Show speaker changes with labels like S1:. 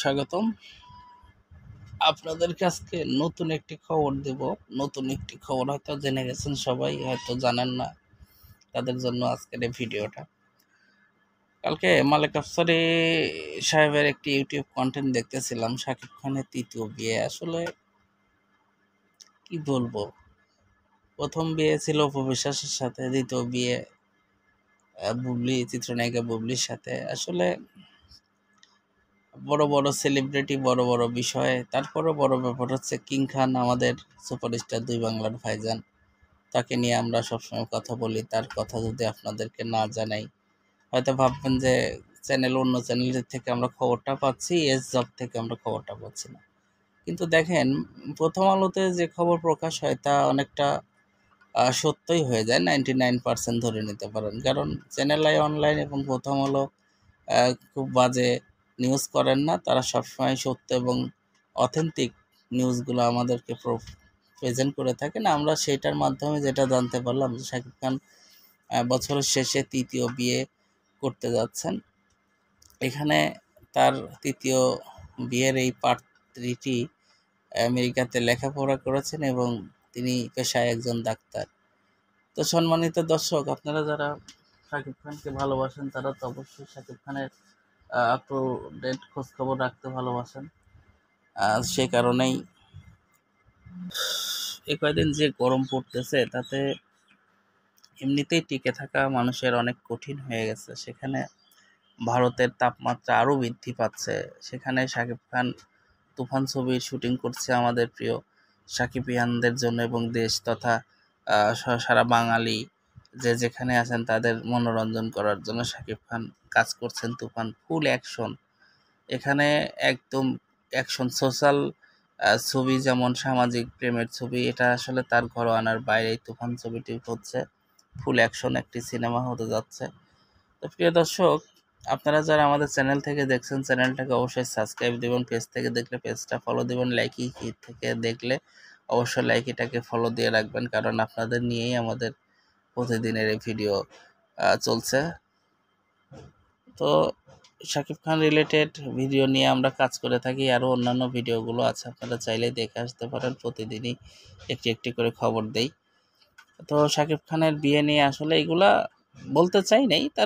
S1: স্বাগতম। আপনাদেরকে আজকে নতুন একটি খবর দেব। নতুন একটি খবর হয়তো জেনে গেছেন সবাই, হয়তো জানেন না, তাদের জন্য আজকের এই ভিডিওটা। কালকে মালেক আফসারী সাহেবের একটি ইউটিউব কন্টেন্ট দেখতেছিলাম, শাকিব খানের তৃতীয় বিয়ে। আসলে কি বলবো, প্রথম বিয়ে ছিল অপু বিশ্বাসের সাথে, দ্বিতীয় বিয়ে বুবলি, চিত্রনায়িকা বুবলির সাথে। আসলে বড় বড় সেলিব্রিটি, বড় বড় বিষয়, তারপরও বড় ব্যাপার হচ্ছে কিং খান, আমাদের সুপারস্টার দুই বাংলার ভাইজান, তাকে নিয়ে আমরা সবসময় কথা বলি। তার কথা যদি আপনাদেরকে না জানাই, হয়তো ভাববেন যে অন্য চ্যানেলের থেকে আমরা খবরটা পাচ্ছি, এস জব থেকে আমরা খবরটা পাচ্ছি না। কিন্তু দেখেন, প্রথম আলোতে যে খবর প্রকাশ হয় তা অনেকটা সত্যই হয়ে যায়, 99% ধরে নিতে পারেন। কারণ চ্যানেল আই অনলাইন এবং প্রথম আলো খুব বাজে নিউজ করেন না। তারা সবসময় সত্য এবং অথেন্টিক নিউজগুলো আমাদেরকে প্রেজেন্ট করে থাকেন। আমরা সেটার মাধ্যমে যেটা জানতে পারলাম যে শাকিব খান বছরের শেষে তৃতীয় বিয়ে করতে যাচ্ছেন। এখানে তার তৃতীয় বিয়ের এই পাত্রীটি আমেরিকাতে লেখাপড়া করেছেন এবং তিনি পেশায় একজন ডাক্তার। তো সম্মানিত দর্শক, আপনারা যারা শাকিব খানকে ভালোবাসেন তারা তো অবশ্যই শাকিব খানের আপ টু ডেট খোঁজখবর রাখতে ভালোবাসেন। সে কারণেই এই কয়দিন যে গরম পড়তেছে, তাতে এমনিতেই টিকে থাকা মানুষের অনেক কঠিন হয়ে গেছে। সেখানে ভারতের তাপমাত্রা আরও বৃদ্ধি পাচ্ছে। সেখানে শাকিব খান তুফান ছবির শুটিং করছে আমাদের প্রিয় সাকিবিয়ানদের জন্য এবং দেশ তথা সারা বাঙালি যে যেখানে আছেন তাদের মনোরঞ্জন করার জন্য শাকিব খান কাজ করছেন। তুফান ফুল অ্যাকশন, এখানে একদম অ্যাকশন সোশ্যাল ছবি, যেমন সামাজিক প্রেমের ছবি, এটা আসলে তার ঘরোয়ানার বাইরেই তুফান ছবিটি হচ্ছে। ফুল অ্যাকশন একটি সিনেমা হতে যাচ্ছে। তো প্রিয় দর্শক, আপনারা যারা আমাদের চ্যানেল থেকে দেখছেন, চ্যানেলটাকে অবশ্যই সাবস্ক্রাইব দেবেন। পেজ থেকে দেখলে পেজটা ফলো দেবেন। লাইকি থেকে দেখলে অবশ্যই লাইকিটাকে ফলো দিয়ে রাখবেন, কারণ আপনাদের নিয়েই আমাদের প্রতিদিনের এই ভিডিও চলছে। তো শাকিব খান রিলেটেড ভিডিও নিয়ে আমরা কাজ করে থাকি, আরও অন্যান্য ভিডিওগুলো আছে, আপনারা চাইলেই দেখে আসতে পারেন। প্রতিদিনই একটি একটি করে খবর দেই। তো শাকিব খানের বিয়ে নিয়ে আসলে এগুলা বলতে চাই নাই, তার